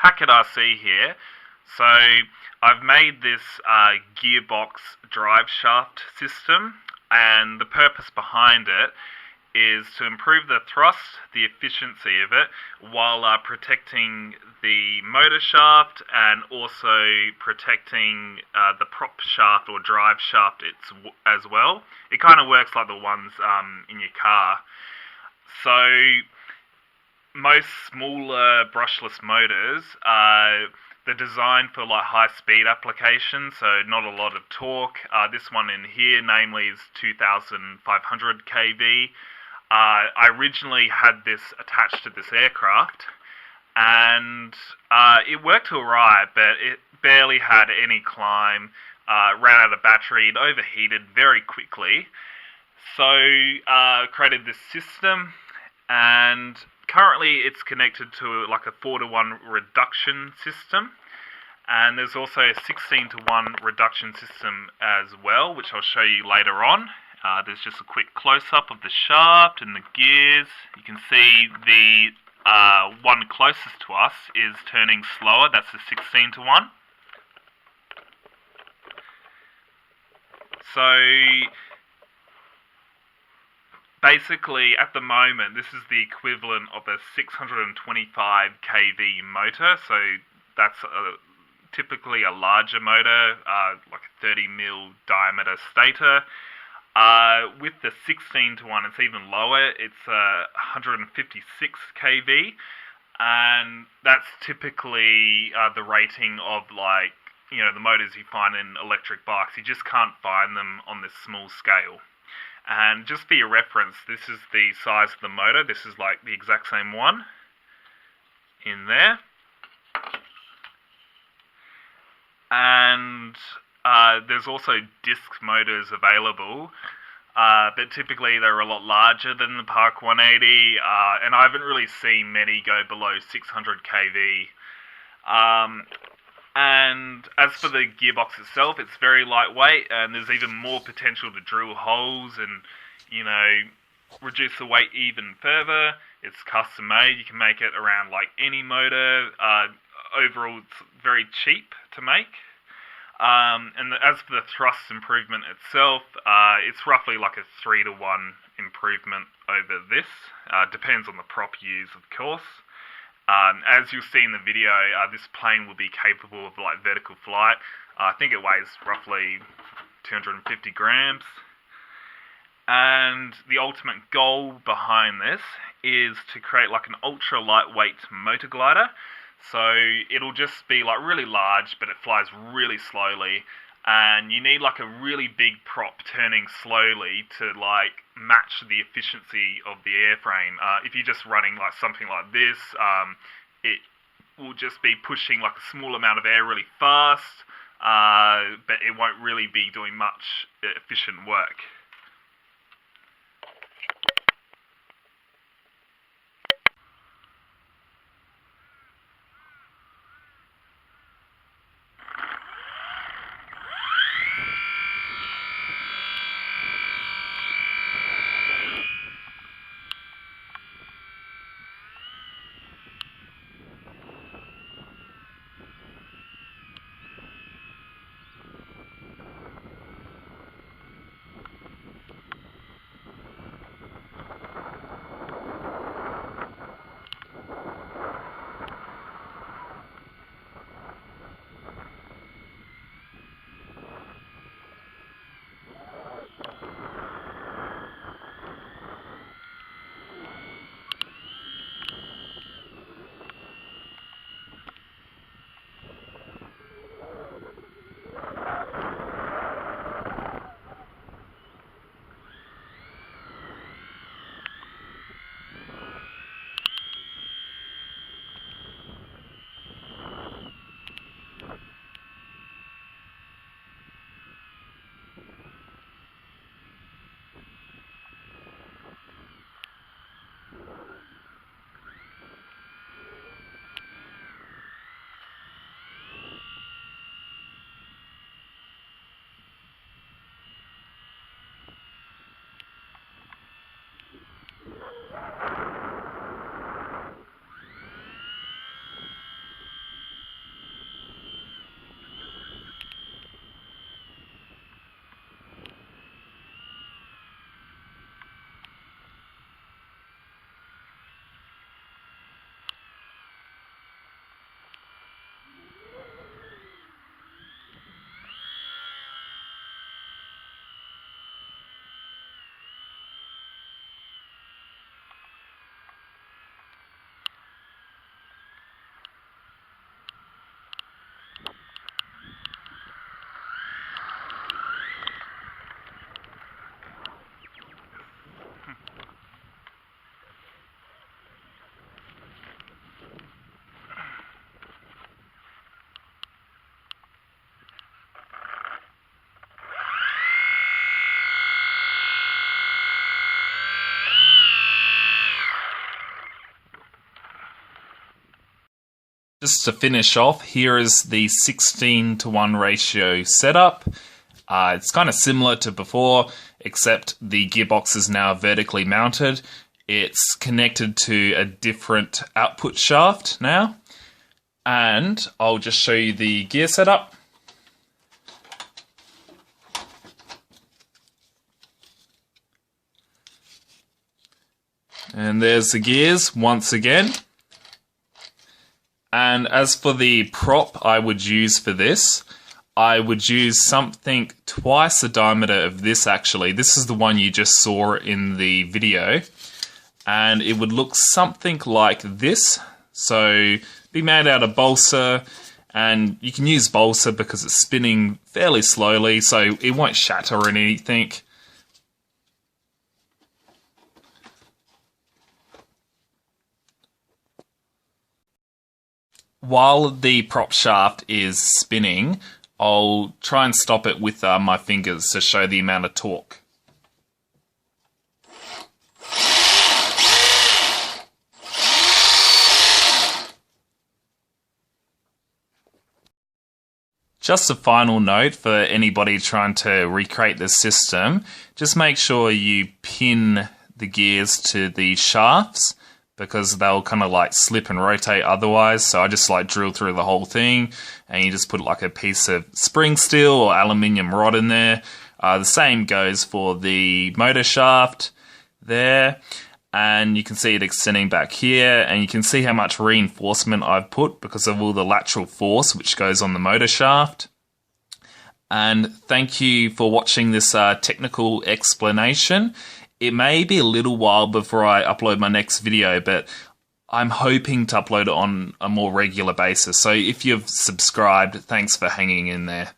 Hackett RC here. So I've made this Gearbox-Driveshaft system, and the purpose behind it is to improve the thrust, the efficiency of it, while protecting the motor shaft and also protecting the prop shaft or drive shaft as well. It kind of works like the ones in your car. So most smaller brushless motors they're designed for like high-speed applications, so not a lot of torque. This one in here, namely, is 2,500 kV. I originally had this attached to this aircraft, and it worked alright, but it barely had any climb, ran out of battery, it overheated very quickly. So created this system, and currently it's connected to like a 4-to-1 reduction system, and there's also a 16-to-1 reduction system as well, which I'll show you later on. There's just a quick close-up of the shaft and the gears. You can see the one closest to us is turning slower. That's the 16-to-1. So basically, at the moment, this is the equivalent of a 625 kV motor. So that's typically a larger motor, like a 30mm diameter stator. With the 16-to-1, it's even lower. It's 156 kV, and that's typically the rating of, like, you know, the motors you find in electric bikes. You just can't find them on this small scale. And just for your reference, this is the size of the motor. This is like the exact same one in there. And there's also disc motors available, but typically they're a lot larger than the Park 180, and I haven't really seen many go below 600 kV. And as for the gearbox itself, it's very lightweight, and there's even more potential to drill holes and, you know, reduce the weight even further. It's custom made. You can make it around like any motor. Overall, it's very cheap to make. And as for the thrust improvement itself, it's roughly like a 3-to-1 improvement over this. Depends on the prop used, of course. As you'll see in the video, this plane will be capable of like vertical flight. I think it weighs roughly 250 grams. And the ultimate goal behind this is to create like an ultra lightweight motor glider. So it'll just be like really large, but it flies really slowly. And you need like a really big prop turning slowly to like match the efficiency of the airframe. If you're just running like something like this, it will just be pushing like a small amount of air really fast, but it won't really be doing much efficient work. Just to finish off, here is the 16:1 ratio setup. It's kind of similar to before, except the gearbox is now vertically mounted. It's connected to a different output shaft now. And I'll just show you the gear setup. And there's the gears once again. And as for the prop I would use for this, I would use something twice the diameter of this actually. This is the one you just saw in the video. And it would look something like this. So be made out of balsa, and you can use balsa because it's spinning fairly slowly, so it won't shatter or anything. While the prop shaft is spinning, I'll try and stop it with my fingers to show the amount of torque. Just a final note for anybody trying to recreate this system, just make sure you pin the gears to the shafts because they'll kind of like slip and rotate otherwise. So I just like drill through the whole thing and you just put like a piece of spring steel or aluminium rod in there. The same goes for the motor shaft there. And you can see it extending back here, and you can see how much reinforcement I've put because of all the lateral force which goes on the motor shaft. And thank you for watching this technical explanation. It may be a little while before I upload my next video, but I'm hoping to upload it on a more regular basis. So if you've subscribed, thanks for hanging in there.